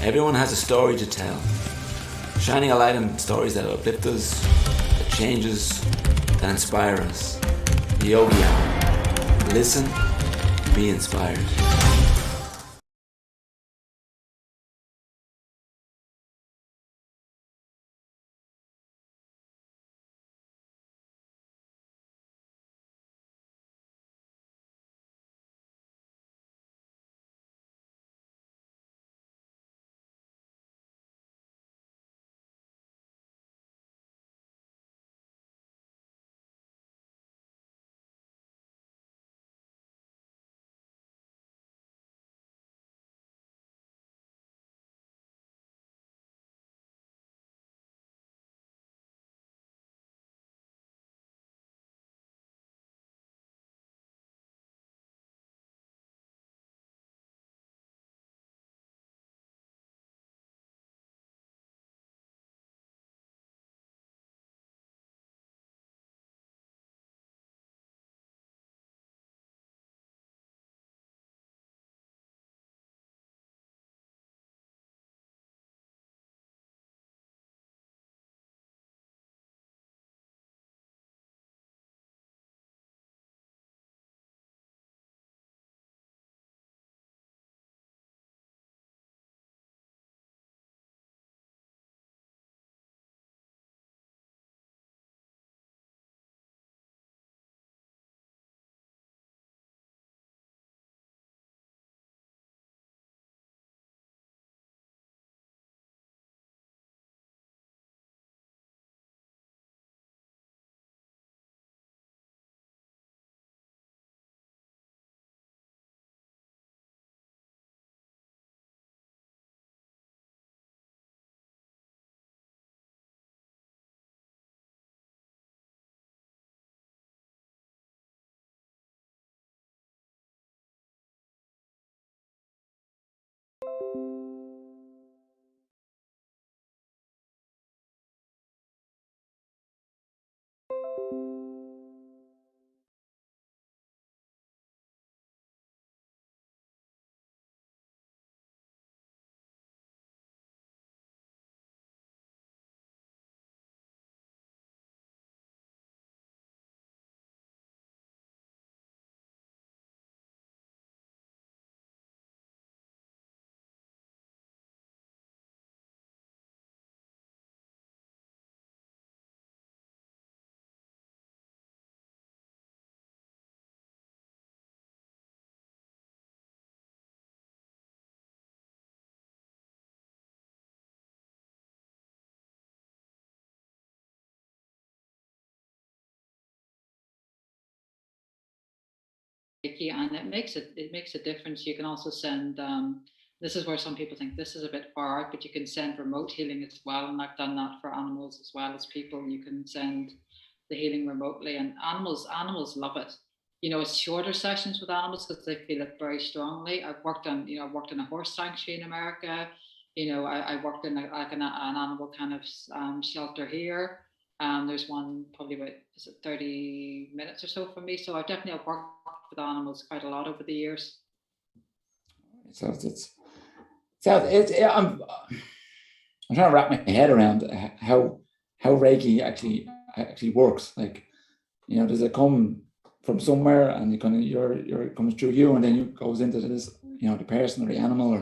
Everyone has a story to tell. Shining a light on stories that uplift us, that change us, that inspire us. The Yogi Hour. Listen, be inspired. Reiki, and it makes a difference. You can also send. This is where some people think this is a bit far out, but you can send remote healing as well, and I've done that for animals as well as people. You can send the healing remotely, and animals love it. It's shorter sessions with animals because they feel it very strongly. I've worked in a horse sanctuary in America. I worked in an animal kind of shelter here. There's one probably about, is it 30 minutes or so from me. So I've worked with animals quite a lot over the years. I'm trying to wrap my head around how Reiki actually works. Like, does it come from somewhere and it comes through you and then you goes into this, the person or the animal,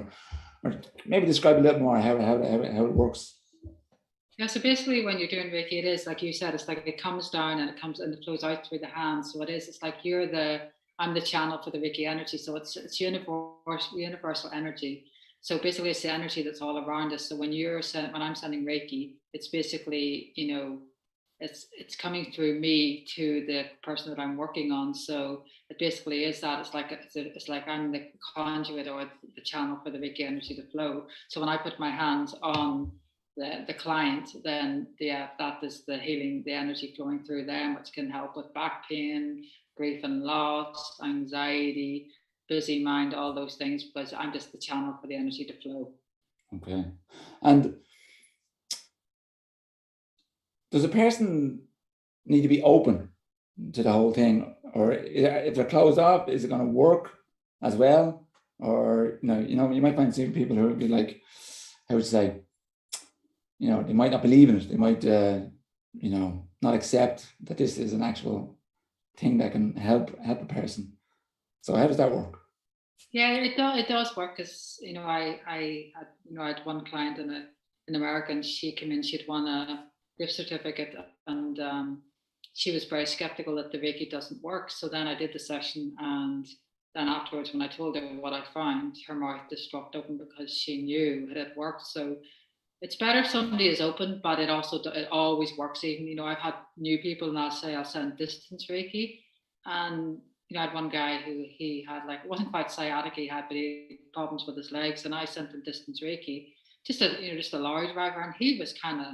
or maybe describe a little more how it works. Yeah, so basically when you're doing Reiki, it is like you said, it's like it comes down and it flows out through the hands. So it's like I'm the channel for the Reiki energy. So it's universal energy. So basically it's the energy that's all around us. So when I'm sending Reiki, it's basically, it's coming through me to the person that I'm working on. So it basically is that it's like I'm the conduit or the channel for the Reiki energy to flow. So when I put my hands on the client, then that is the healing, the energy flowing through them, which can help with back pain, grief and loss, anxiety, busy mind, all those things, because I'm just the channel for the energy to flow. Okay. And does a person need to be open to the whole thing, or if they're closed off, is it going to work as well? Or you might find some people who would be like, how would you say, they might not believe in it. They might, not accept that this is an actual thing that can help a person. So how does that work? Yeah, it does work, because I had one client in America, and she came in, she'd won a gift certificate, and she was very skeptical that the Reiki doesn't work. So then I did the session, and then afterwards, when I told her what I found, her mouth just dropped open, because she knew it had worked. So it's better if somebody is open, but it always works. Even I've had new people, and I'll send distance Reiki, and I had one guy who he had, like, it wasn't quite sciatic he had, but he had problems with his legs, and I sent him distance Reiki, just a lorry driver, and he was kind of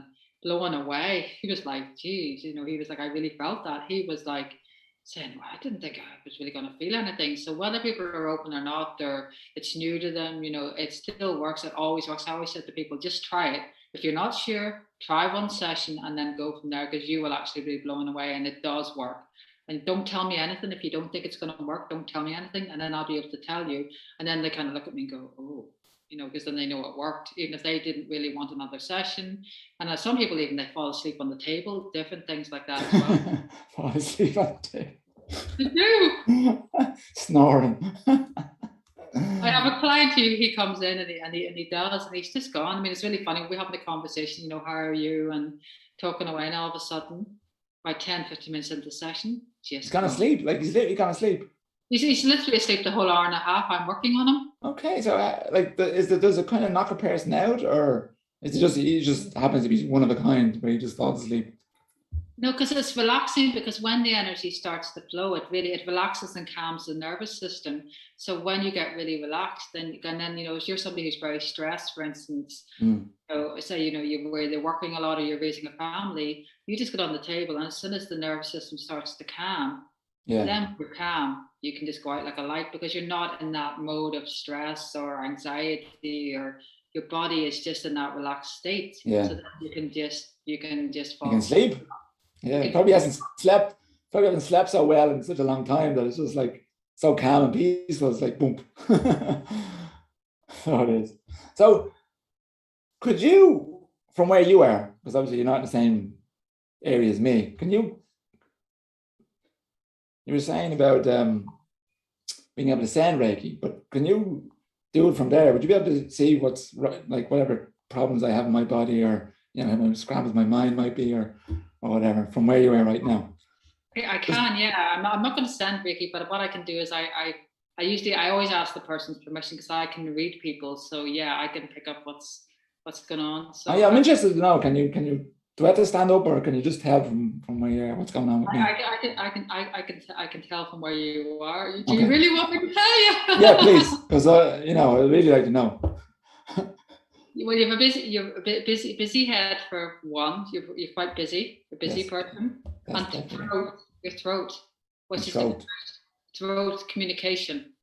blown away. He was like, geez, he was like, I really felt that. He was like saying, well, I didn't think I was really going to feel anything. So whether people are open or not, it's new to them, it still works. It always works. I always said to people, just try it. If you're not sure, try one session and then go from there, because you will actually be blown away, and it does work. And don't tell me anything. If you don't think it's going to work, don't tell me anything, and then I'll be able to tell you. And then they kind of look at me and go, oh, because then they know it worked, even if they didn't really want another session. And some people, even, they fall asleep on the table, different things like that as well. Fall asleep on the table. They do. Snoring. I have a client who he comes in and he does, and he's just gone. I mean, it's really funny. We're having a conversation, how are you, and talking away, and all of a sudden, by 10-15 minutes into the session, he's gone to sleep. Like, he's literally gone to sleep. He's literally asleep the whole hour and a half. I'm working on him. Okay, so does it kind of knock a person out, or is it just he just happens to be one of a kind where he just falls asleep? No, because it's relaxing, because when the energy starts to flow, it relaxes and calms the nervous system. So when you get really relaxed, then if you're somebody who's very stressed, for instance, say where they're working a lot, or you're raising a family, you just get on the table, and as soon as the nervous system starts to calm, then you're calm. You can just go out like a light, because you're not in that mode of stress or anxiety, or your body is just in that relaxed state. Yeah. So that you can just fall. You can sleep. Yeah, probably hasn't slept so well in such a long time that it's just like so calm and peaceful. It's like boom. So it is. So could you, from where you are, because obviously you're not in the same area as me, you were saying about being able to send Reiki, but can you do it from there? Would you be able to see what's right, like whatever problems I have in my body, or how scrambles my mind might be, or whatever, from where you are right now? I can, yeah. I'm not going to send Reiki, but what I can do is I always ask the person's permission, because I can read people. So yeah, I can pick up what's going on. So I'm interested to know. Can you? Do I have to stand up, or can you just tell from where you are what's going on with me? I can tell from where you are. Do you really want me to tell you? Yeah, please, because I'd really like to know. Well, you have a busy head for one. You're quite busy. You're a busy person. And your throat, which is throat communication.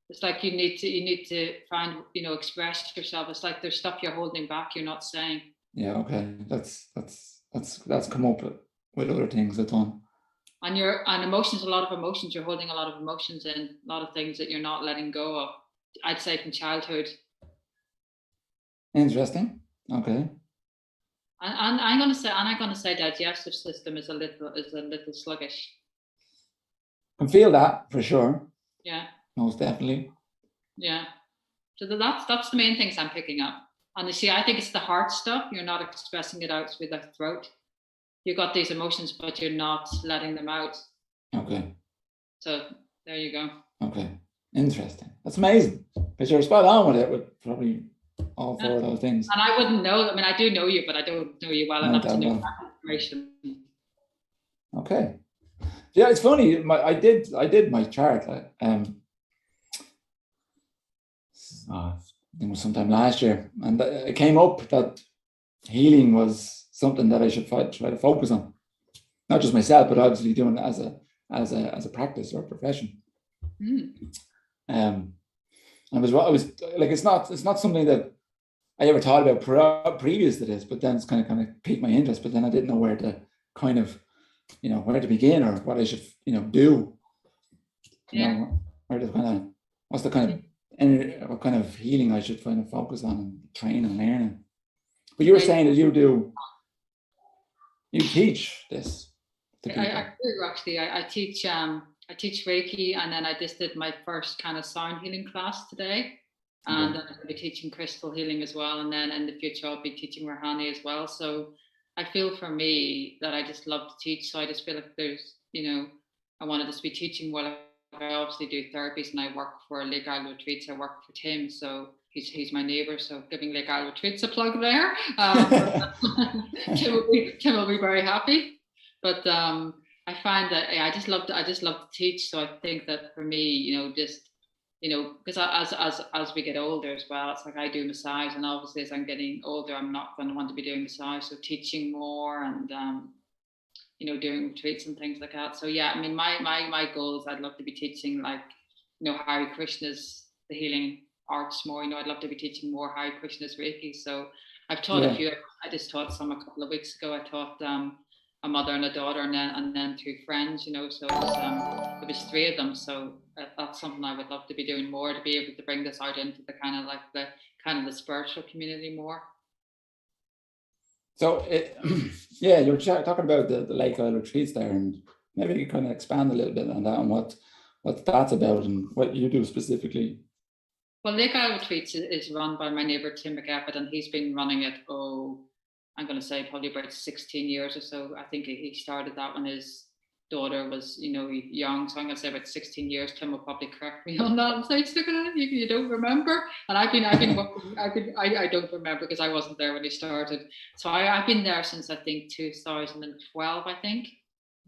It's like you need to find, express yourself. It's like there's stuff you're holding back, you're not saying. Yeah, okay. That's come up with other things I've done. And emotions, a lot of emotions. You're holding a lot of emotions in, a lot of things that you're not letting go of. I'd say from childhood. Interesting. Okay. And I'm going to say digestive system is a little sluggish. I can feel that for sure. Yeah. Most definitely. Yeah. So that's the main things I'm picking up. And you see, I think it's the heart stuff. You're not expressing it out through the throat. You've got these emotions, but you're not letting them out. Okay. So there you go. Okay. Interesting. That's amazing. Because you're spot on with it, with probably all four of those things. And I wouldn't know. I mean, I do know you, but I don't know you well enough to know that information. Okay. Yeah, it's funny. I did my chart. It was sometime last year, and it came up that healing was something that I should try to focus on, not just myself, but obviously doing it as a practice or a profession. I was like, it's not something that I ever thought about previous to this, but then it's kind of piqued my interest. But then I didn't know where to where to begin, or what I should do. Where to what's the kind of and what kind of healing I should kind of focus on and train and learn. But you were saying that you teach this to people. I do actually. I teach Reiki, and then I just did my first kind of sound healing class today. And then I'll be teaching crystal healing as well. And then in the future, I'll be teaching Rouhani as well. So I feel for me that I just love to teach. So I just feel like there's, I want to just be teaching while I obviously do therapies, and I work for Lake Isle Retreats. I work for Tim. So he's my neighbour. So giving Lake Isle Retreats a plug there. Tim will be very happy. But I find that I just love to teach. So I think that for me, because as we get older as well, it's like I do massage, and obviously as I'm getting older, I'm not going to want to be doing massage. So teaching more and doing retreats and things like that. So yeah, I mean, my goal is I'd love to be teaching Hare Krishna's the healing arts more. I'd love to be teaching more Hare Krishna's Reiki. So I've taught a few. I just taught some a couple of weeks ago. I taught a mother and a daughter, and then two friends. So it was three of them. So that's something I would love to be doing more, to be able to bring this out into the kind of the spiritual community more. So you were talking about the Lake Isle Retreats there, and maybe you kind of expand a little bit on that and what that's about and what you do specifically. Well, Lake Isle Retreats is run by my neighbour Tim McEfford, and he's been running it, I'm going to say probably about 16 years or so. I think he started that when his daughter was, young. So I'm going to say about 16 years. Tim will probably correct me on that and say, Sukhada, you don't remember. And I've been working, I don't remember because I wasn't there when he started. So I've been there since I think 2012, I think,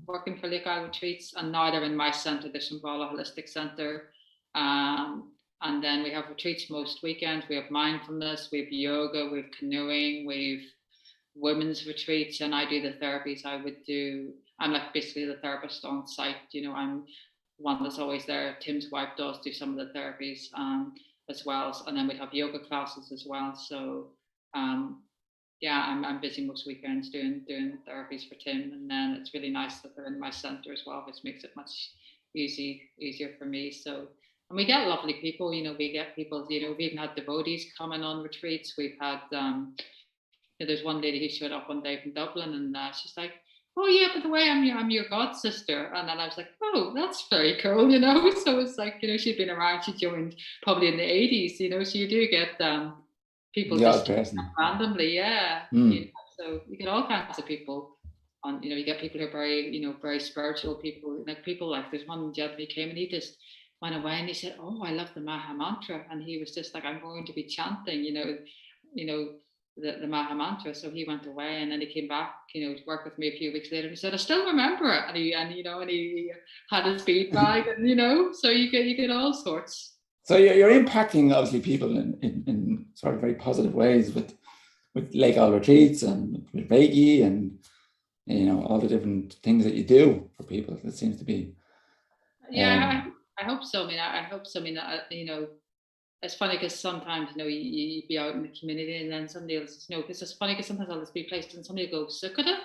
working for Lake Isle Retreats. And now they're in my centre, the Shambhala Holistic Centre. And then we have retreats most weekends. We have mindfulness, we have yoga, we have canoeing, we have women's retreats, and I do the therapies. I'm like basically the therapist on site. I'm one that's always there. Tim's wife does do some of the therapies as well, and then we have yoga classes as well. So I'm busy most weekends doing therapies for Tim, and then it's really nice that they're in my centre as well, which makes it much easier for me. So, and we get lovely people. We get people. We've even had devotees coming on retreats. We've had there's one lady who showed up one day from Dublin, and she's like, "Oh yeah, by the way, I'm your god sister." And then I was like, "Oh, that's very cool," So it's like, she'd been around. She joined probably in the 80s, So you do get people just randomly, yeah. So you get all kinds of people. You get people who are very, very spiritual people. Like people like there's one gentleman who came and he just went away and he said, "Oh, I love the Maha Mantra," and he was just like, "I'm going to be chanting, the Maha Mantra." So he went away and then he came back, to work with me a few weeks later. And he said, "I still remember it," and he had his feedback, and so you get all sorts. So you're impacting obviously people in sort of very positive ways with Lake Isle Retreats and with Reiki and all the different things that you do for people. It seems to be. Yeah, I hope so. I hope so. It's funny because sometimes, you be out in the community and then somebody else says, no, because it's funny because sometimes I'll just be placed and somebody will go, "Sukhada?"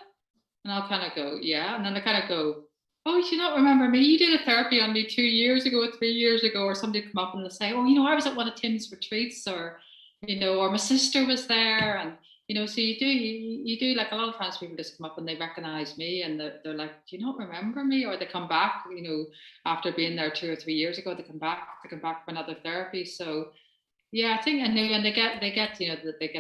And I'll kind of go, "Yeah." And then I kind of go, "Oh, you don't remember me? You did a therapy on me 2 years ago, 3 years ago," or somebody come up and they'll say, "Oh, I was at one of Tim's retreats," or my sister was there. And, so you do like a lot of times people just come up and they recognize me and they're like, "Do you not remember me?" Or they come back, after being there 2 or 3 years ago, they come back for another therapy. So yeah, I think, and they get they get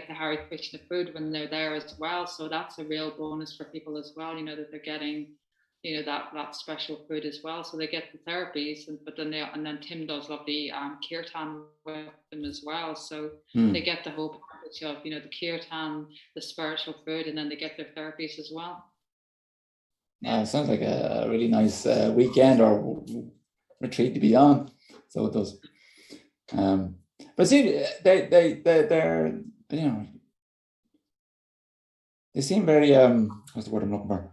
the Hare Krishna food when they're there as well. So that's a real bonus for people as well, that they're getting, that special food as well. So they get the therapies, but then Tim does love the kirtan with them as well. So they get the whole package of, the kirtan, the spiritual food, and then they get their therapies as well. Sounds like a really nice weekend or retreat to be on. So it does. But see, they're they seem very what's the word I'm looking for?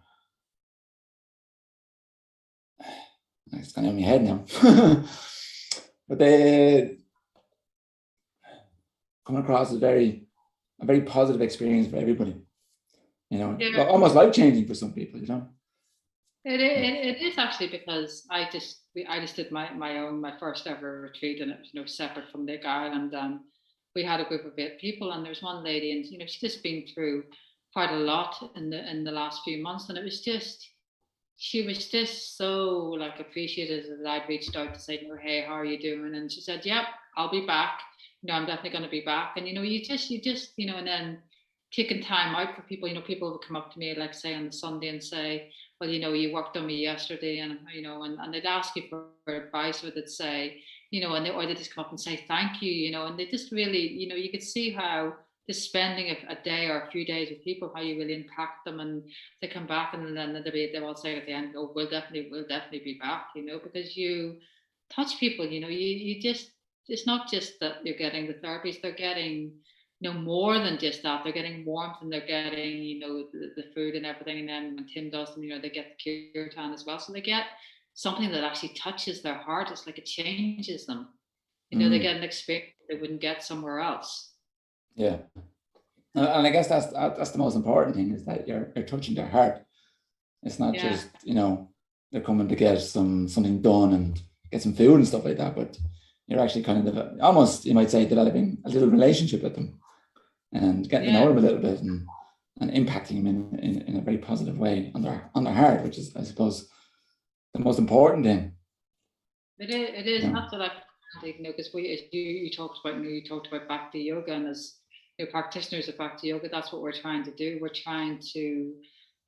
It's kind of in my head now. But they come across as a very positive experience for everybody. Almost life-changing for some people, It is actually, because I just did my first ever retreat, and it was, separate from Lake Ireland. We had a group of 8 people, and there's one lady, and she's just been through quite a lot in the last few months, and she was just so like appreciative that I'd reached out to say, hey, how are you doing? And she said, yep, I'll be back. I'm definitely going to be back. And and then taking time out for people. People would come up to me, like say on the Sunday, and say, well, you worked on me yesterday, and and they'd ask you for advice, or they'd say, or they just come up and say thank you, and they just really, you could see how just spending a day or a few days with people, how you really impact them, and they come back, and then they'll all say at the end, oh, we'll definitely be back, because you touch people, you just, it's not just that you're getting the therapies, they're getting more than just that. They're getting warmth, and they're getting, the food and everything. And then when Tim does them, they get the kirtan as well. So they get something that actually touches their heart. It's like it changes them. They get an experience they wouldn't get somewhere else. Yeah. And I guess that's the most important thing, is that you're touching their heart. It's not just, they're coming to get something done and get some food and stuff like that, but you're actually kind of almost, you might say, developing a little relationship with them and getting to know them a little bit, and impacting them in a very positive way on their heart, which is, I suppose, the most important thing. It is. That's what I think, because you talked about Bhakti yoga, and as practitioners of Bhakti yoga, that's what we're trying to do. We're trying to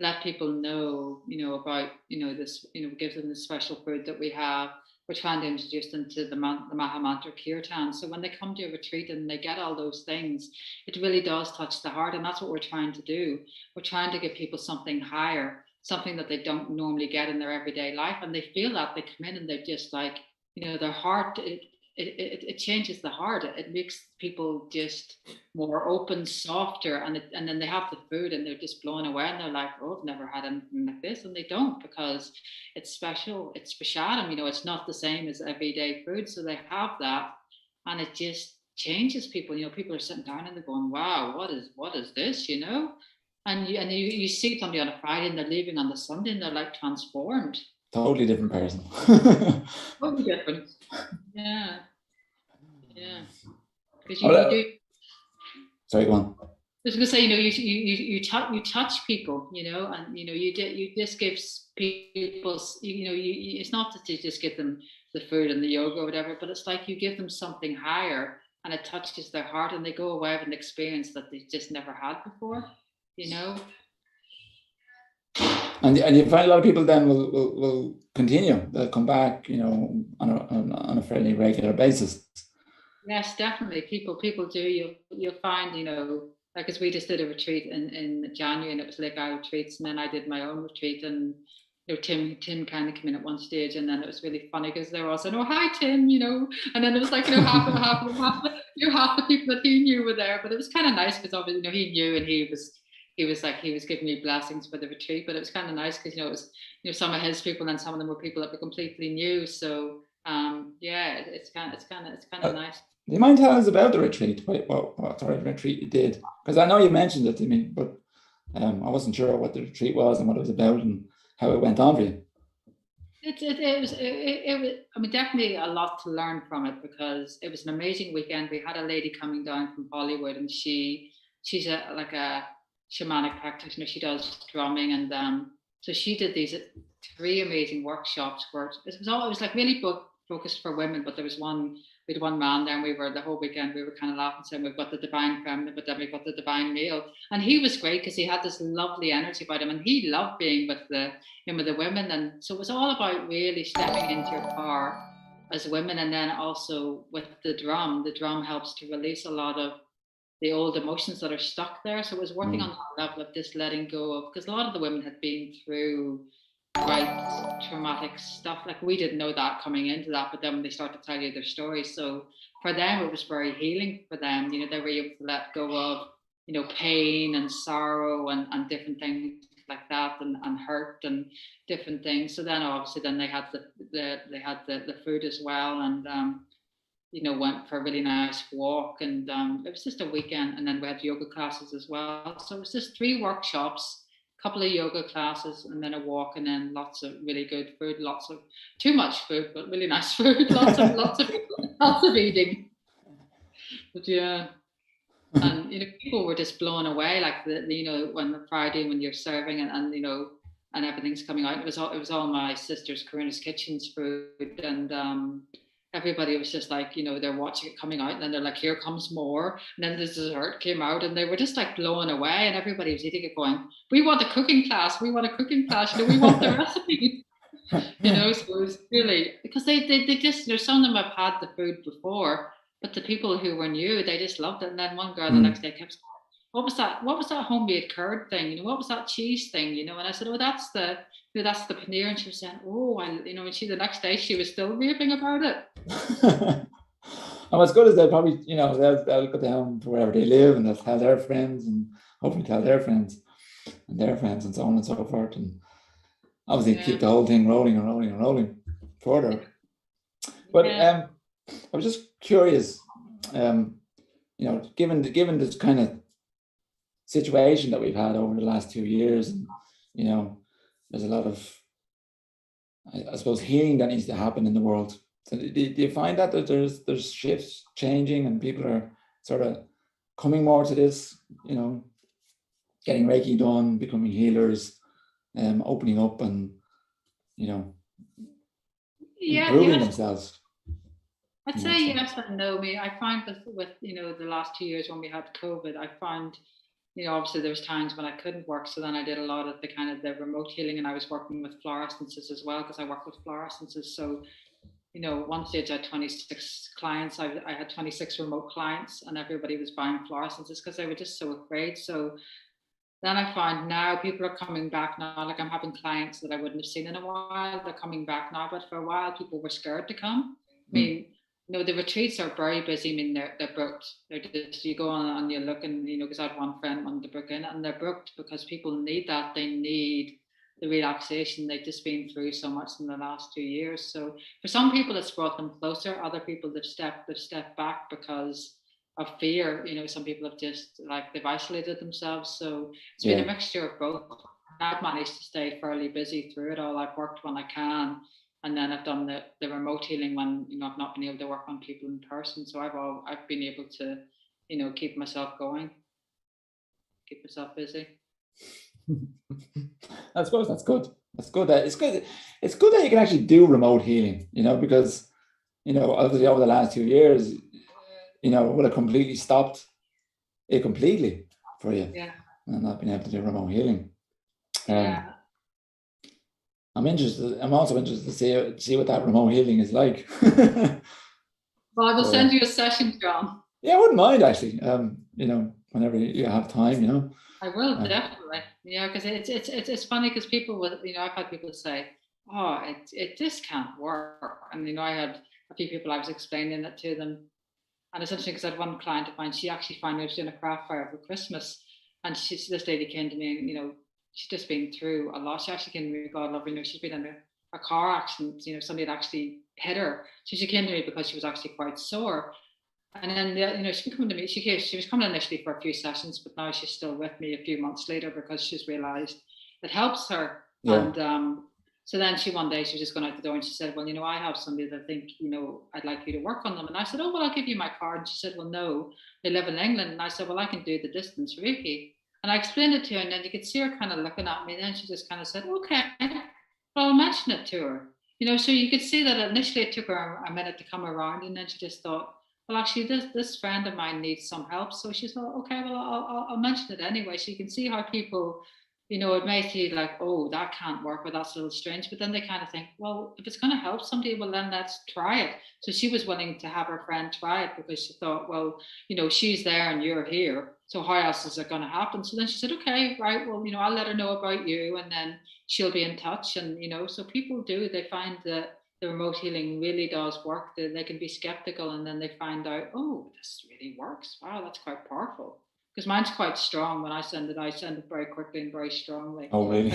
let people know, about, this, give them the special food that we have. We're trying to introduce them to the Maha Mantra Kirtan. So when they come to a retreat and they get all those things, it really does touch the heart. And that's what we're trying to do. We're trying to give people something higher, something that they don't normally get in their everyday life. And they feel that. They come in and they're just like, their heart, it changes the heart. It makes people just more open, softer, and then they have the food and they're just blown away, and they're like, oh, I've never had anything like this. And they don't, because it's special. It's prashadam, it's not the same as everyday food. So they have that, and it just changes people. People are sitting down and they're going, wow, what is this, and you see somebody on a Friday and they're leaving on the Sunday and they're like transformed. Totally different person. Totally different. Yeah. Because you do. Sorry, go on. I was going to say, you touch people, and you just give people, it's not that you just give them the food and the yoga or whatever, but it's like you give them something higher, and it touches their heart, and they go away with an experience that they just never had before, And you find a lot of people then will continue. They'll come back, on a fairly regular basis. Yes, definitely. People do. You'll find, like, as we just did a retreat in January, and it was Lake Isle retreats, and then I did my own retreat, and Tim kind of came in at one stage, and then it was really funny because they were all saying, "Oh, hi, Tim," and then it was like, half the people that he knew were there, but it was kind of nice because obviously, he knew, and he was giving me blessings for the retreat, but it was kind of nice because it was some of his people, and some of them were people that were completely new. So it's kind of nice. Do you mind telling us about the retreat? What sort of retreat you did? Because I know you mentioned it to me, but I wasn't sure what the retreat was and what it was about and how it went on for you. It was definitely a lot to learn from it, because it was an amazing weekend. We had a lady coming down from Bollywood, and she's a shamanic practitioner. She does drumming, and so she did these 3 amazing workshops where it was like really focused for women, but we had one man there, and the whole weekend we were kind of laughing, saying we've got the divine feminine, but then we've got the divine male. And he was great because he had this lovely energy about him, and he loved being with the women. And so it was all about really stepping into your power as women. And then also with the drum helps to release a lot of the old emotions that are stuck there. So it was working on that level of just letting go of, because a lot of the women had been through quite traumatic stuff. Like, we didn't know that coming into that, but then when they start to tell you their stories, so for them it was very healing for them. They were able to let go of pain and sorrow and different things like that, and hurt and different things. So then obviously they had the food as well, and went for a really nice walk, and it was just a weekend. And then we had yoga classes as well. So it was just 3 workshops couple of yoga classes, and then a walk, and then lots of really good food, lots of too much food, but really nice food, lots of eating. But yeah, and people were just blown away, like when Friday when you're serving and and everything's coming out. It was all my sister's Karina's Kitchen's food, and everybody was just like, they're watching it coming out, and then they're like, here comes more, and then the dessert came out, and they were just like blown away, and everybody was eating it going, we want a cooking class, we want the recipe. So it was really, because they just, some of them have had the food before, but the people who were new, they just loved it. And then one girl the next day kept saying, what was that homemade curd thing? What was that cheese thing? And I said, oh, that's the paneer. And she was saying, oh, and the next day she was still raving about it. And what's good is they'll probably, they'll go down to wherever they live, and they'll tell their friends, and hopefully tell their friends and their friends, and so on and so forth. And obviously keep the whole thing rolling and rolling and rolling further. But I was just curious, given this kind of situation that we've had over the last 2 years, and there's a lot of, I suppose, healing that needs to happen in the world. So do you find that there's shifts changing, and people are sort of coming more to this, getting Reiki done, becoming healers, opening up, and improving themselves? I'd say yes and no. I find with the last 2 years when we had COVID, I found obviously there was times when I couldn't work, so then I did a lot of the remote healing, and I was working with fluorescences as well, because I work with fluorescences. So one stage I had 26 clients. I had 26 remote clients, and everybody was buying fluorescences because they were just so afraid. So then I find now people are coming back now. Like, I'm having clients that I wouldn't have seen in a while. They're coming back now, but for a while people were scared to come. I mean, the retreats are very busy. I mean, they're booked. They're just, you go on and you look, and because I had one friend wanted to book in, and they're booked because people need that. They need the relaxation. They've just been through so much in the last 2 years. So for some people, it's brought them closer. Other people, they've stepped back because of fear. Some people have just they've isolated themselves. So it's been a mixture of both. I've managed to stay fairly busy through it all. I've worked when I can, and then I've done the remote healing when I've not been able to work on people in person. So I've been able to keep myself going, keep myself busy. I suppose that's good. That's good. It's good. It's good that you can actually do remote healing. Because obviously over the last 2 years, it would have completely stopped it completely for you. Yeah. And not being able to do remote healing. I'm also interested to see what that remote healing is like. Well, I will send you a session, John. Yeah, I wouldn't mind, actually. Whenever you have time, I will, definitely. Yeah, because it's funny, because people will, I've had people say, oh, it just can't work. And I had a few people, I was explaining it to them. And it's interesting, because I had one client of mine, she actually finally was doing a craft fair for Christmas. And this lady came to me, and, she's just been through a lot. She actually came to me, God love her, she's been in a car accident, somebody had actually hit her. So she came to me because she was actually quite sore. And then, she came to me, she was coming initially for a few sessions, but now she's still with me a few months later because she's realized it helps her. Yeah. And so then one day she was just going out the door, and she said, well, I have somebody that I think, I'd like you to work on them. And I said, oh, well, I'll give you my card. And she said, well, no, they live in England. And I said, well, I can do the distance Reiki. And I explained it to her, and then you could see her kind of looking at me. And then she just kind of said, okay, well, I'll mention it to her. So you could see that initially it took her a minute to come around, and then she just thought, well, actually, this friend of mine needs some help. So she thought, okay, well, I'll mention it anyway. So you can see how people, it may feel like, oh, that can't work, or that's a little strange. But then they kind of think, well, if it's going to help somebody, well, then let's try it. So she was willing to have her friend try it, because she thought, well, she's there and you're here. So how else is it going to happen? So then she said, okay, right, well, I'll let her know about you, and then she'll be in touch. And, so people they find that the remote healing really does work. They can be skeptical, and then they find out, oh, this really works. Wow, that's quite powerful. Because mine's quite strong. When I send it very quickly and very strongly. Oh, really?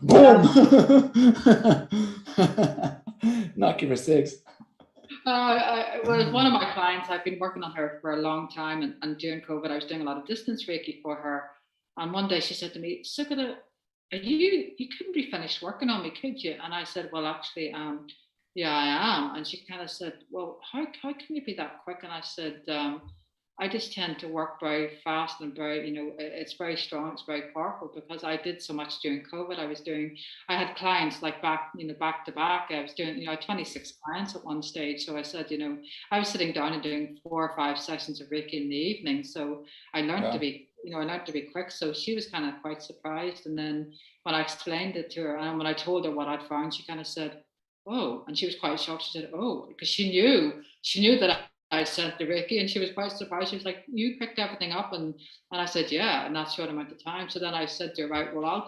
Boom! Knock you for six. Well, one of my clients, I've been working on her for a long time, and during COVID, I was doing a lot of distance Reiki for her. And one day she said to me, Sukhada, you couldn't be finished working on me, could you? And I said, well, actually, yeah, I am. And she kind of said, well, how can you be that quick? And I said, I just tend to work very fast and very, it's very strong, it's very powerful, because I did so much during COVID. I had clients like back to back. I was doing, I had 26 clients at one stage. So I said, I was sitting down and doing 4 or 5 sessions of Reiki in the evening. So I learned to be, I learned to be quick. So she was kind of quite surprised. And then when I explained it to her, and when I told her what I'd found, she kind of said, oh, and she was quite shocked. She said, oh, because she knew that I sent the Reiki, and she was quite surprised. She was like, you picked everything up? And I said, yeah, and that short amount of time. So then I said to her, right, well,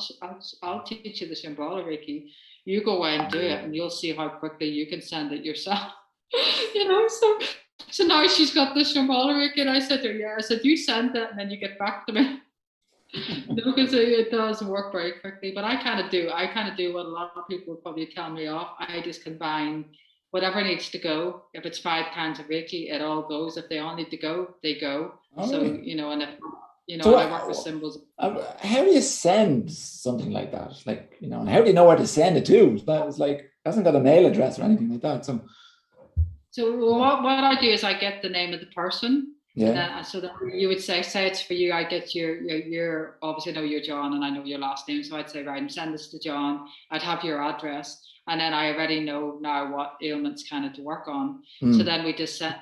I'll teach you the Shambhala Reiki. You go away and do it, and you'll see how quickly you can send it yourself. So now she's got the Shambhala Reiki, and I said to her, yeah, I said, you send it, and then you get back to me. Because it does work very quickly. But I kind of do what a lot of people would probably tell me off. I just combine whatever needs to go. If it's 5 kinds of Reiki, it all goes. If they all need to go, they go. Oh, so really? And if So I work with symbols. How do you send something like that? Like, and how do you know where to send it to? It's like, it hasn't got a mail address or anything like that. So what I do is I get the name of the person. Yeah. So that you would say it's for you. I get your obviously know you're John, and I know your last name. So I'd say, right, send this to John. I'd have your address, and then I already know now what ailments kind of to work on. So then we just send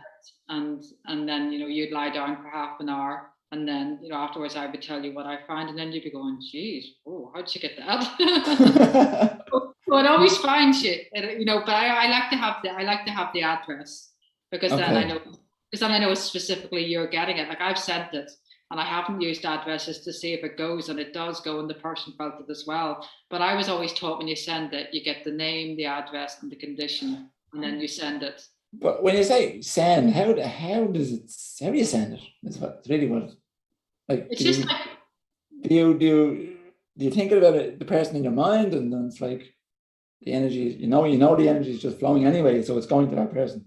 it, and then you'd lie down for half an hour, and then afterwards I would tell you what I find, and then you'd be going, geez, oh, how'd you get that? Well, it always finds you, But I like to have the address, because then I know. Because then I know specifically you're getting it. Like I've sent it, and I haven't used addresses to see if it goes, and it does go, and the person felt it as well. But I was always taught when you send it, you get the name, the address, and the condition, and then you send it. But when you say send, how do you send it? It's really what, like. It's just do you think about it, the person in your mind, and then it's like the energy. The energy is just flowing anyway, so it's going to that person.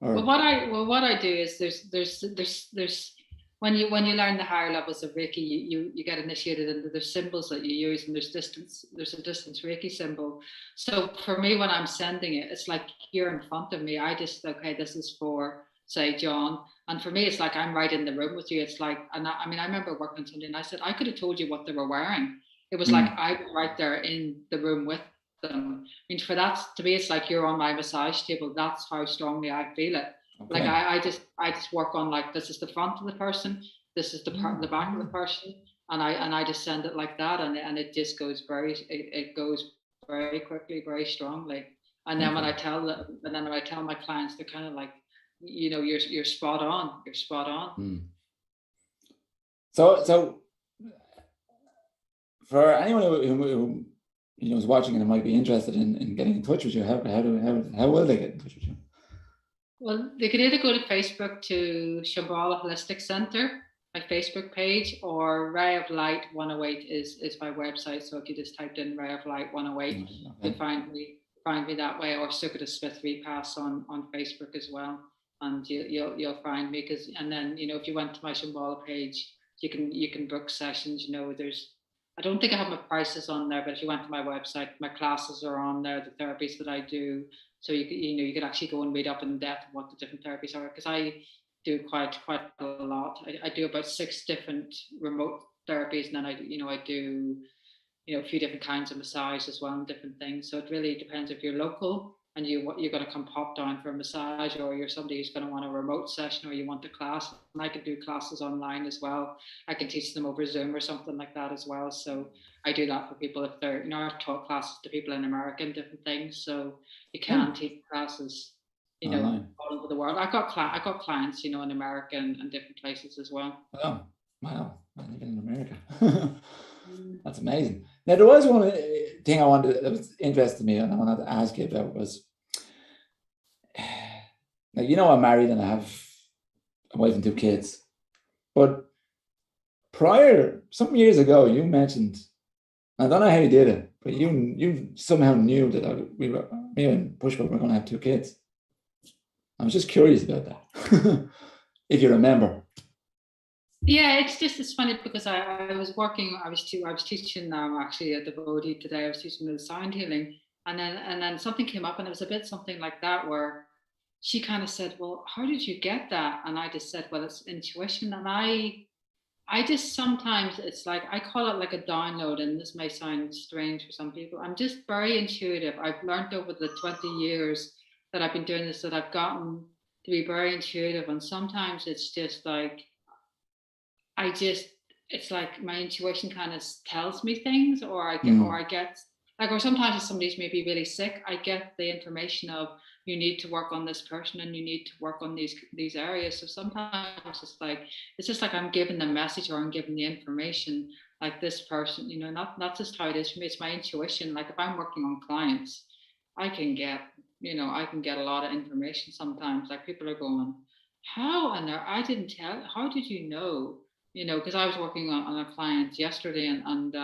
Well, what I do is there's when you learn the higher levels of Reiki, you get initiated into the symbols that you use, and there's a distance Reiki symbol. So for me, when I'm sending it, it's like here in front of me. I just, okay, this is for, say, John, and for me, it's like I'm right in the room with you. It's like, and I remember working something, and I said I could have told you what they were wearing. It was like I was right there in the room with them. For that, to me, it's like you're on my massage table. That's how strongly I feel it. Okay. Like I just work on, like, this is the front of the person, this is the part, the back of the person, and I just send it like that, and it just goes it goes very quickly, very strongly. And then when I tell my clients, they're kind of like, you're spot on. You're spot on. So for anyone who is watching and might be interested in getting in touch with you, how will they get in touch with you? Well, they could either go to Facebook to Shambhala Holistic Center, my Facebook page, or Ray of Light 108 is my website. So if you just typed in Ray of Light 108, you'll find me that way, or Sukhada Smith Repass on Facebook as well, and you'll find me. And then if you went to my Shambhala page, you can book sessions. I don't think I have my prices on there, but if you went to my website, my classes are on there, the therapies that I do. So you could actually go and read up in depth what the different therapies are, because I do quite a lot. I do about 6 different remote therapies, and then I do a few different kinds of massage as well, and different things. So it really depends if you're local and you're going to come pop down for a massage, or you're somebody who's going to want a remote session, or you want a class. And I can do classes online as well. I can teach them over Zoom or something like that as well. So I do that for people if they're, I've taught classes to people in America and different things. So you can teach classes, all over the world. I got clients, in America and different places as well. Wow, I live in America. That's amazing. Now, there was one thing that was interested me, and I wanted to ask you about was, now, I'm married and I have a wife and 2 kids, but some years ago, you mentioned, I don't know how you did it, but you somehow knew that me and Pushpa were going to have 2 kids. I was just curious about that, if you remember. Yeah, it's funny because I was working, I was teaching actually a devotee today. I was teaching the sound healing, and then something came up, and it was a bit something like that where she kind of said, "Well, how did you get that?" And I just said, "Well, it's intuition." And I just sometimes it's like I call it like a download, and this may sound strange for some people. I'm just very intuitive. I've learned over the 20 years that I've been doing this that I've gotten to be very intuitive, and sometimes it's just like I just it's like my intuition kind of tells me things, or I get like, or sometimes if somebody's maybe really sick, I get the information of you need to work on this person and you need to work on these areas. So sometimes it's just like I'm giving the message or I'm giving the information. Like this person, not just how it is for me. It's my intuition. Like if I'm working on clients, I can get I can get a lot of information sometimes. Like people are going, how on there? I didn't tell. How did you know? Because I was working on a client yesterday, and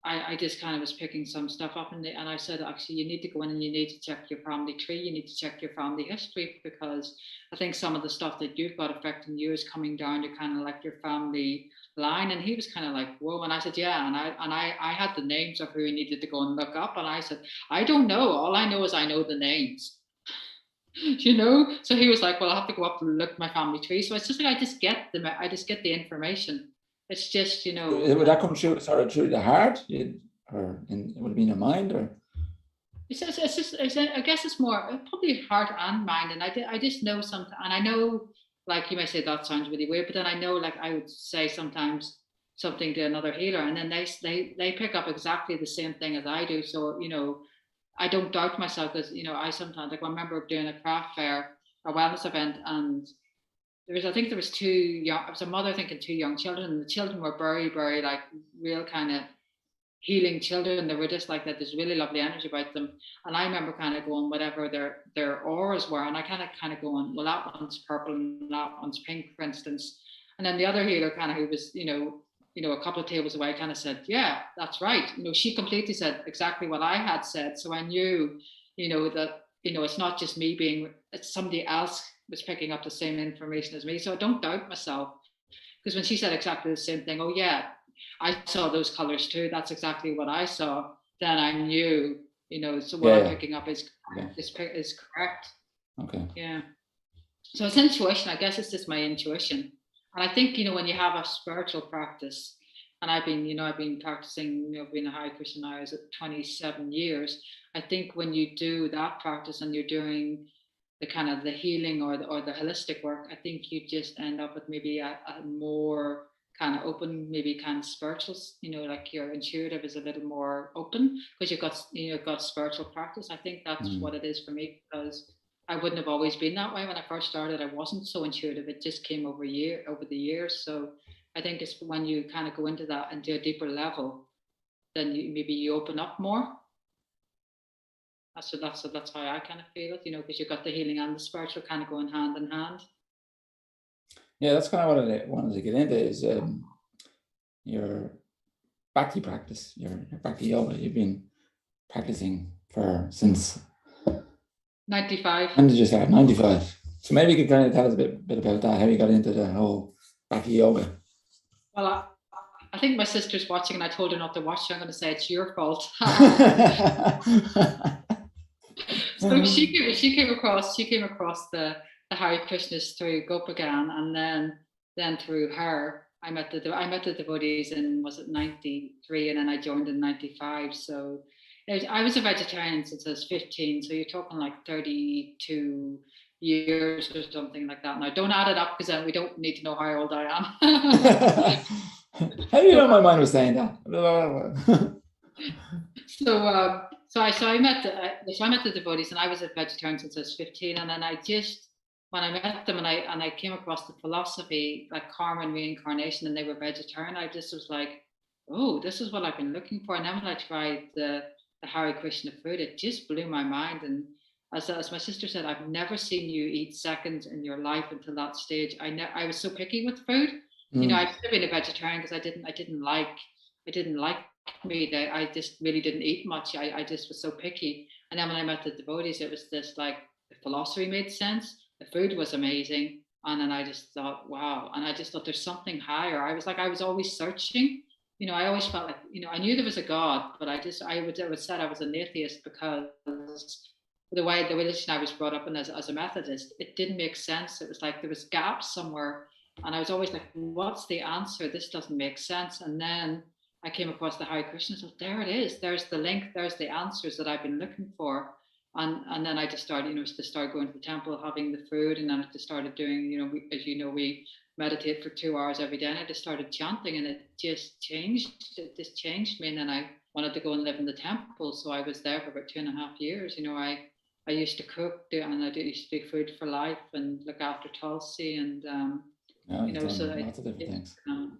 I just kind of was picking some stuff up, and I said, actually, you need to go in and you need to check your family tree. You need to check your family history, because I think some of the stuff that you've got affecting you is coming down to kind of like your family line. And he was kind of like, whoa. And I said, yeah. And I had the names of who he needed to go and look up. And I said, I don't know. All I know is I know the names. So he was like, well, I have to go up and look at my family tree. So it's just like I just get the information. It's just Would that come through sort of through the heart, or it would be in your mind, or? I guess it's more probably heart and mind. And I just know something, and I know, like you might say that sounds really weird, but then I know, like I would say sometimes something to another healer, and then they pick up exactly the same thing as I do. So I don't doubt myself, because I sometimes, like, I remember doing a craft fair, a wellness event, and I think there was two young, it was a mother thinking two young children, and the children were very, very like real kind of healing children. They were just like that. There's really lovely energy about them. And I remember kind of going, whatever their auras were, and I kind of going, well, that one's purple and that one's pink, for instance. And then the other healer kind of, who was, a couple of tables away, kind of said, yeah, that's right. She completely said exactly what I had said. So I knew, that, it's not just me it's somebody else was picking up the same information as me. So I don't doubt myself, because when she said exactly the same thing, oh yeah, I saw those colors too. That's exactly what I saw. Then I knew, so what I'm picking up is correct. Okay. Yeah. So it's intuition. I guess it's just my intuition. And I think, when you have a spiritual practice, and I've been practicing, being a Hare Krishna now is 27 years. I think when you do that practice and you're doing the kind of the healing or the holistic work, I think you just end up with maybe a more kind of open, maybe kind of spiritual, like your intuitive is a little more open, because you've got spiritual practice. I think that's what it is for me, because I wouldn't have always been that way. When I first started, I wasn't so intuitive. It just came over the years. So I think it's when you kind of go into that into a deeper level, then you open up more. That's how I kind of feel it, because you've got the healing and the spiritual kind of going hand in hand. Yeah, that's kind of what I wanted to get into, is your Bhakti practice, your Bhakti yoga. You've been practicing since 95. When did you start? 95. So maybe you could kind of tell us a bit about that, how you got into the whole Bhakti yoga. Well, I think my sister's watching, and I told her not to watch. So I'm going to say it's your fault. So she came across the Hare Krishnas through Gopagan, and then through her I met the devotees in, was it 93, and then I joined in 95. So I was a vegetarian since I was 15. So you're talking like 32 years or something like that. Now don't add it up, because then we don't need to know how old I am. How do you know my mind was saying that? So I met the devotees, and I was a vegetarian since I was 15. And then when I met them and I came across the philosophy like karma and reincarnation, and they were vegetarian, I just was like, oh, this is what I've been looking for. And then when I tried the Hare Krishna food, it just blew my mind. And as my sister said, I've never seen you eat seconds in your life until that stage. I was so picky with food. I've still been a vegetarian because I didn't like meat. I just really didn't eat much. I just was so picky. And then when I met the devotees, it was this like the philosophy made sense. The food was amazing. And then I just thought, wow. And I just thought there's something higher. I was always searching. I always felt like, I knew there was a God, but I would say I was an atheist because the religion I was brought up in as a Methodist, it didn't make sense. It was like there was gaps somewhere. And I was always like, what's the answer? This doesn't make sense. And then I came across the Hare Krishna. So there it is. There's the link. There's the answers that I've been looking for. And then I just started, to start going to the temple, having the food. And then I just started doing, we meditate for 2 hours every day. And I just started chanting, and it just changed. It just changed me. And then I wanted to go and live in the temple. So I was there for about 2.5 years. I used to cook, and I used to do food for life and look after Tulsi, and so lots of different things. And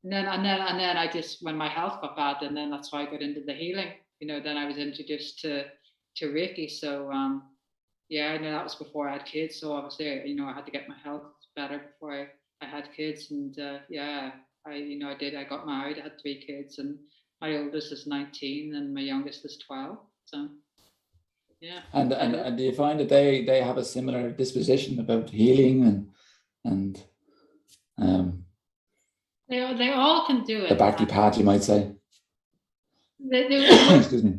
then I just, when my health got bad, and then that's why I got into the healing. Then I was introduced to Reiki. So that was before I had kids. So obviously, I had to get my health better before I had kids. And I got married. I had 3 kids, and my oldest is 19, and my youngest is 12. So. Yeah. And do you find that they have a similar disposition about healing and they all can do it. The Bhakti path, you might say. Excuse me.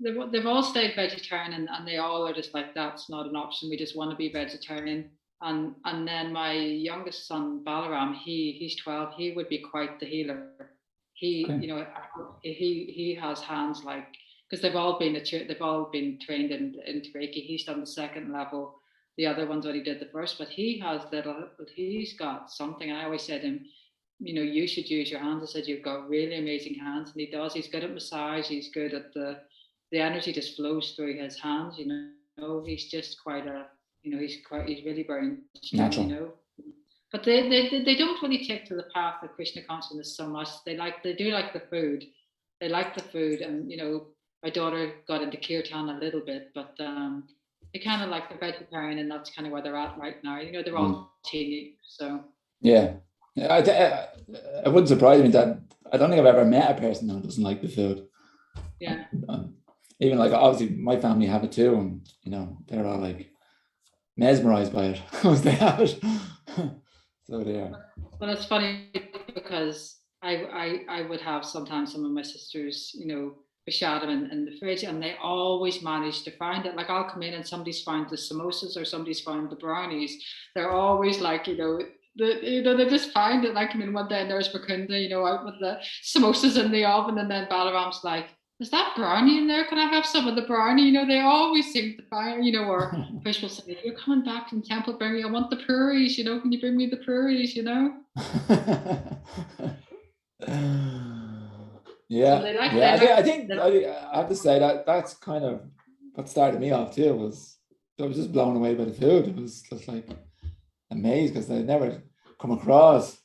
They've all stayed vegetarian, and they all are just like, that's not an option. We just want to be vegetarian. And then my youngest son Balaram, he's 12. He would be quite the healer. He has hands like. Because they've all been trained into Reiki. He's done the 2nd level. The other ones only did the 1st, but he's got something. And I always said to him, you should use your hands. I said, you've got really amazing hands, and he does. He's good at massage. He's good at the energy just flows through his hands. He's just quite he's really very natural. But they don't really take to the path of Krishna consciousness so much. They do like the food. They like the food, and my daughter got into kirtan a little bit, but they kind of like the vegetarian, and that's kind of where they're at right now. They're all teenagers, so. Yeah. It wouldn't surprise me that I don't think I've ever met a person who doesn't like the food. Yeah. Even like, obviously my family have it too, and they're all like mesmerized by it once they have it. So they are. But it's funny because I would have sometimes some of my sisters, prashadam in the fridge, and they always manage to find it. Like, I'll come in and somebody's found the samosas or somebody's found the brownies. They're always like, they just find it. Like, one day there's Mukunda, out with the samosas in the oven, and then Balaram's like, is that brownie in there? Can I have some of the brownie? They always seem to find, or Krish will say, you're coming back from temple, I want the puris, can you bring me the puris, Yeah, so I think I have to say that's kind of what started me off too. I was just blown away by the food. It was just like amazed because I never come across.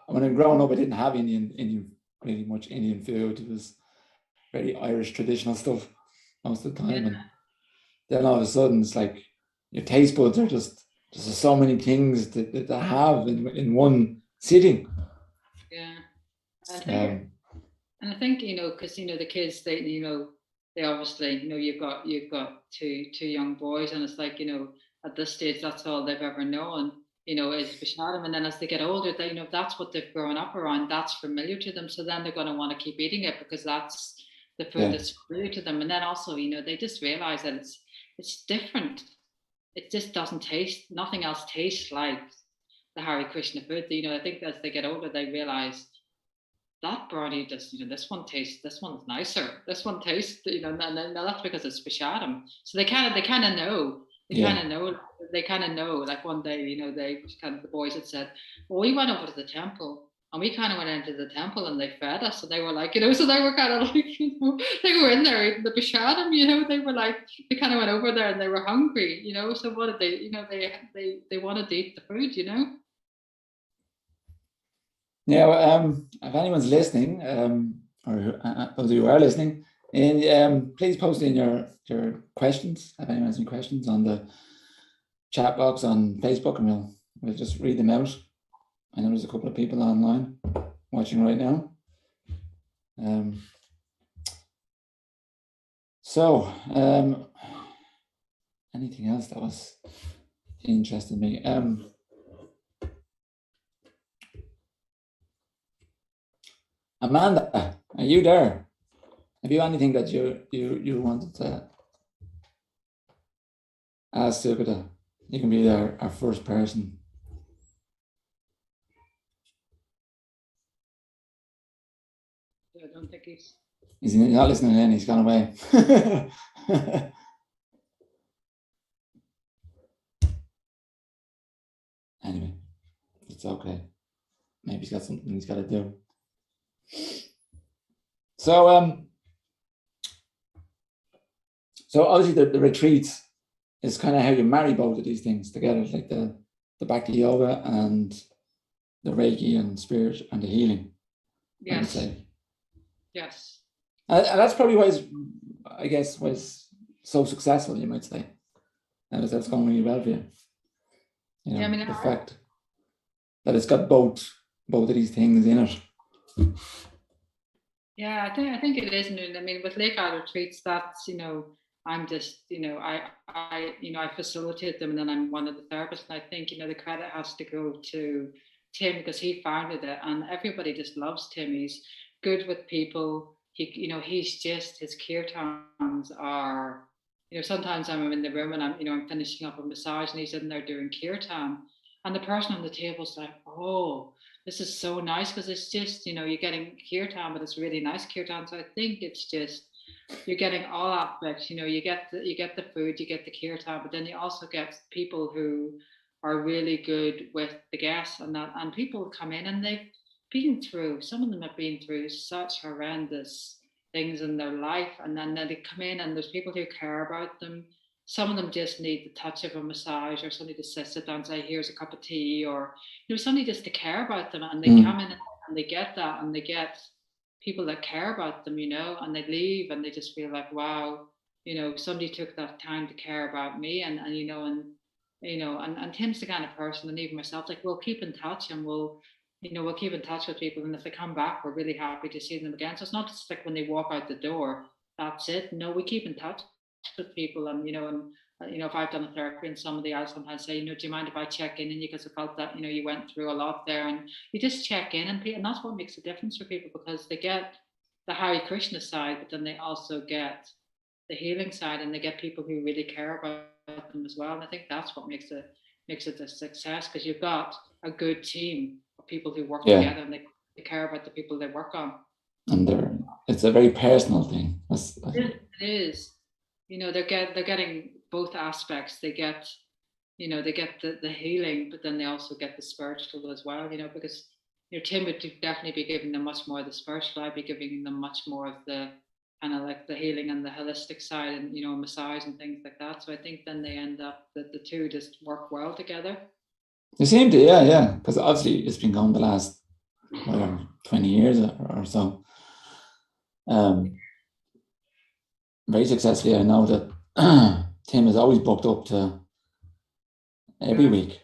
When I'm growing up, I didn't have really much Indian food. It was very Irish traditional stuff most of the time, and then all of a sudden it's like your taste buds are just there's so many things that have in one sitting. Yeah. And I think, because, the kids, they obviously, you've got two young boys, and it's like, at this stage, that's all they've ever known, is prashadam. And then as they get older, they, that's what they've grown up around. That's familiar to them. So then they're going to want to keep eating it because that's the food that's familiar to them. And then also, they just realize that it's different. It just doesn't taste, nothing else tastes like the Hare Krishna food. I think as they get older, they realize that brownie does, this one's nicer. This one tastes, and that's because it's prashadam. So they kind of know. They kind of know. Like one day, the boys had said, well, we went over to the temple, and we kind of went into the temple, and they fed us. So they were like, so they were kind of like, they were in there eating the prashadam. They were like, they kind of went over there, and they were hungry. So what did they? They wanted to eat the food. Yeah, well, if anyone's listening, or those of you who are listening, and please post in your questions. If anyone has any questions on the chat box on Facebook, and we'll just read them out. I know there's a couple of people online watching right now. Anything else that was interesting me? Amanda, are you there? Have you anything that you wanted to ask Sukhada? You can be our first person. I don't think he's not listening in, he's gone away. Anyway, it's okay. Maybe he's got something he's got to do. So obviously the retreats is kind of how you marry both of these things together, like the Bhakti yoga and the Reiki and spirit and the healing. yes. Yes. And that's probably why was so successful, you might say. And that's going really well for you. You know, Yeah, I mean, the fact that it's got both of these things in it. Yeah, I think it is. And I mean, with Lake Isle retreats, that's, I'm just, I facilitate them, and then I'm one of the therapists. And I think, the credit has to go to Tim, because he founded it, and everybody just loves Tim. He's good with people. He's just, his kirtans are, sometimes I'm in the room and I'm finishing up a massage and he's in there doing kirtan, and the person on the table's like, oh, this is so nice, because it's just, you're getting kirtan, but it's really nice kirtan. So I think it's just, you're getting all aspects. You get the food, you get the kirtan, but then you also get people who are really good with the guests, and people come in and some of them have been through such horrendous things in their life, and then they come in and there's people who care about them. Some of them just need the touch of a massage, or somebody to sit down and say, here's a cup of tea, or somebody just to care about them, and they come in and they get that, and they get people that care about them, and they leave and they just feel like, wow, somebody took that time to care about me, and Tim's the kind of person, and even myself, like, we'll keep in touch, and we'll keep in touch with people, and if they come back, we're really happy to see them again. So it's not just like when they walk out the door, that's it. No, we keep in touch with people, and if I've done a therapy and somebody, I'll sometimes say, do you mind if I check in on you, because I felt that you went through a lot there, and you just check in, and that's what makes a difference for people, because they get the Hare Krishna side, but then they also get the healing side, and they get people who really care about them as well. And I think that's what makes it a success, because you've got a good team of people who work together, and they care about the people they work on. And it's a very personal thing. It is. They're getting both aspects. They get the healing, but then they also get the spiritual as well. Because Tim would definitely be giving them much more of the spiritual. I'd be giving them much more of the kind of like the healing and the holistic side, and massage and things like that. So I think then they end up that the two just work well together. They seem to, yeah. Because obviously it's been going the last 20 years or so. Very successfully. I know that Tim is always booked up to every week.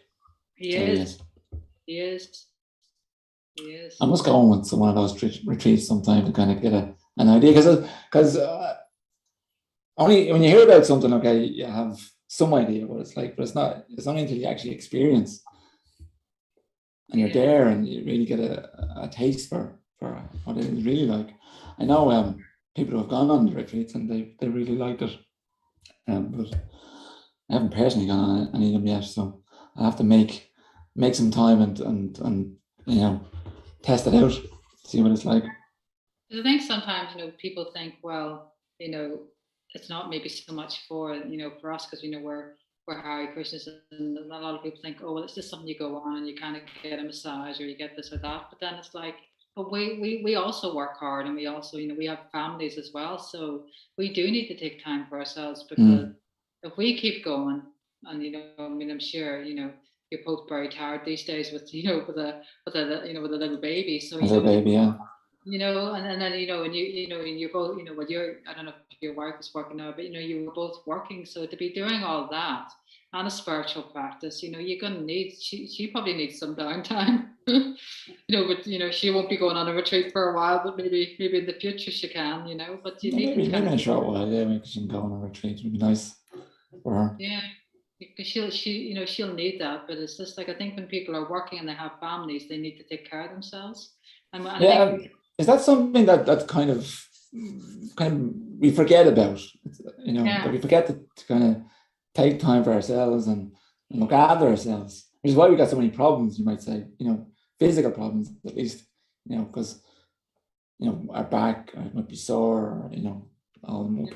He is. I must go on with one of those retreats sometime to kind of get an idea, because only when you hear about something, okay, you have some idea what it's like, but it's only until you actually experience and you're there and you really get a taste for what it is really like. I know people who have gone on the retreats and they really liked it, but I haven't personally gone on any of them yet, so I have to make some time and test it out, see what it's like. I think sometimes people think, well, it's not maybe so much for us, because we're Hare Krishnas, and a lot of people think, oh, well, it's just something you go on and you kind of get a massage or you get this or that, but then it's like, but we also work hard, and we also we have families as well, so we do need to take time for ourselves, because if we keep going, and I'm sure you're both very tired these days with with a little baby, so little baby, yeah. And then and you're both well, I don't know if your wife is working now, but you were both working, so to be doing all that and a spiritual practice, you're gonna need, she probably needs some downtime. But she won't be going on a retreat for a while, but maybe in the future she can, but you need maybe in a short while, maybe she can go on a retreat. It would be nice for her. Yeah, because she'll need that, but it's just like, I think when people are working and they have families, they need to take care of themselves. And is that something that kind of we forget about, that we forget to kind of take time for ourselves and look after ourselves, which is why we got so many problems, you might say, physical problems at least, because our back might be sore, or all the more